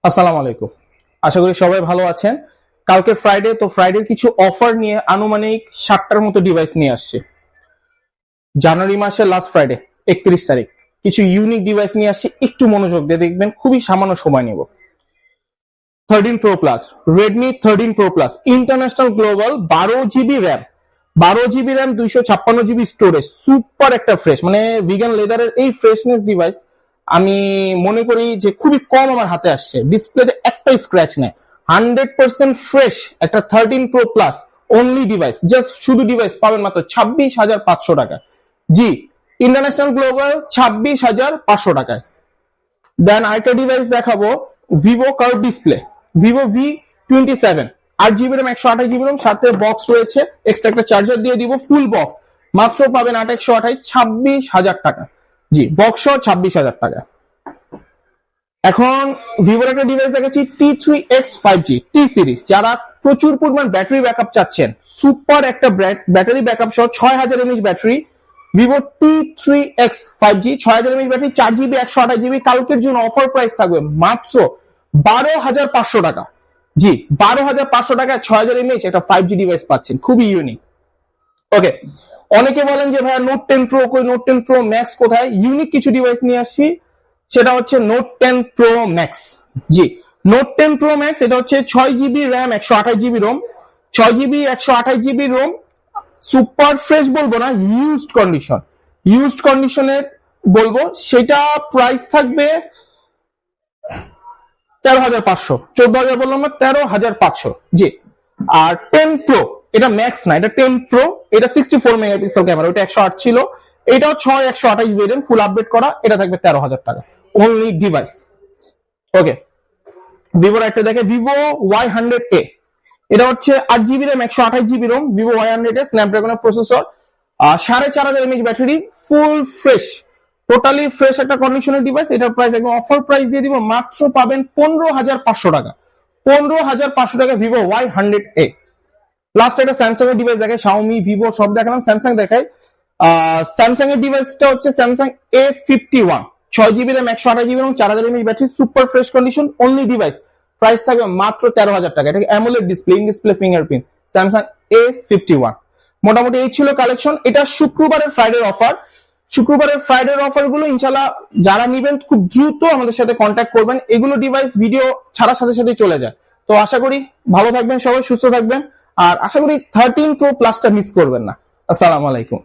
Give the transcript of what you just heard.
আসসালামু আলাইকুম। আশা করি সবাই ভালো আছেন। কালকে ফ্রাইডে, তো ফ্রাইডের কিছু অফার নিয়ে আনুমানিক 7টার মতো ডিভাইস নিয়ে আসছে। জানুয়ারি মাসের লাস্ট ফ্রাইডে 31 তারিখ কিছু ইউনিক ডিভাইস নিয়ে আসছে, একটু মনোযোগ দিয়ে দেখবেন, খুবই সামান্য সময় নেব। 13 Pro Plus, Redmi 13 Pro Plus, international global, 12 GB RAM, 12 GB RAM, 256 GB storage, super একটা ফ্রেশ, মানে ভিগান লেদারের এই ফ্রেশনেস ডিভাইস আমি মনে করি যে খুবই কম আমার হাতে আসছে। ডিসপ্লেতে একটা স্ক্র্যাচ নেই, 100% ফ্রেশ একটা 13 Pro Plus only device, just শুধু ডিভাইস পাবেন মাত্র 26,500 টাকা। জি, ইন্টারন্যাশনাল গ্লোবাল 26,500 টাকায়। দেন আরেকটা ডিভাইস দেখাবো, Vivo curve display, Vivo V27, 8 GB RAM, 128 GB RAM, সাথে বক্স রয়েছে, এক্সট্রা একটা চার্জার দিয়ে দিব, ফুল বক্স, মাত্র পাবেন 8,128, 26,000 টাকা। জি, বক্স 26,000 টাকা। এখন ভিভোর একটা ডিভাইস দেখাচ্ছি, T3X 5G টি সিরিজ। যারা প্রচুর পরিমাণ ব্যাটারি ব্যাকআপ চাচ্ছেন, সুপার একটা ব্যাটারি ব্যাকআপ সহ 6000 mAh battery, Vivo T3X 5G, 6000 mAh battery, 4 GB 128 GB। কালকের জন্য অফার প্রাইস থাকবে মাত্র 12,500 টাকা। জি, 12,500 টাকায় 6000 mAh একটা 5G ডিভাইস পাচ্ছেন, খুবই ইউনিক। ওকে, অনেকে বলেন যে ভাইয়া নোট 10 প্রো কই, নোট 10 প্রো ম্যাক্স কোথায়? ইউনিক কিছু ডিভাইস নিয়ে আসছি, সেটা হচ্ছে নোট 10 প্রো ম্যাক্স। জি, নোট 10 প্রো ম্যাক্স, এটা হচ্ছে 6 GB RAM, 128 GB ROM, 6 GB 128 GB ROM, super fresh বলবো না, ইউজড কন্ডিশনের বলবো। সেটা প্রাইস থাকবে 13,500, 14,000 বললাম না, 13,500। জি, আর 10 প্রো, এটা ম্যাক্স না, এটা 10 প্রো, এটা 64 মেগাপিক্সেল ক্যামেরা, ওটা 108 ছিল, এটাও 128 ভেরিয়েন্ট, ফুল আপডেট করা, এটা থাকবে 13,000 টাকা অনলি ডিভাইস। ওকে, ভিভোর একটা দেখে, ভিভো Y100A, এটা হচ্ছে 8 GB RAM, 128 GB ROM, Vivo Y100A, স্ন্যাপড্রাগনের processor, 4,500 mAh battery, full fresh, totally fresh একটা কন্ডিশনের ডিভাইস। এটার প্রাইস একদম অফার প্রাইস দিয়ে দিব, মাত্র পাবেন 15,500 টাকা। 15,500 টাকা ভিভো Y100A। লাস্ট একটা স্যামসাং এর ডিভাইস দেখায়, শাওমি, ভিভো সব দেখালাম, স্যামসাং দেখায়। স্যামসাং এর ডিভাইসটা হচ্ছে Samsung A51, 6 GB RAM, 128 GB এবং 4,000 mAh battery, super fresh condition, only device. Price থাকবে মাত্র 13,000 টাকা। এটা AMOLED display, in display fingerprint, Samsung A51। মোটামুটি এই ছিল কালেকশন। এটা শুক্রবারের ফ্রাইডের অফার। শুক্রবারের ফ্রাইডের অফার গুলো ইনশাল্লাহ যারা নিবেন খুব দ্রুত আমাদের সাথে কন্ট্যাক্ট করবেন। এগুলো ডিভাইস ভিডিও ছাড়ার সাথে সাথে চলে যায়। তো আশা করি ভালো থাকবেন সবাই, সুস্থ থাকবেন, আর আশা করি 13 Pro Plus টা মিস করবেন না। আসসালামু আলাইকুম।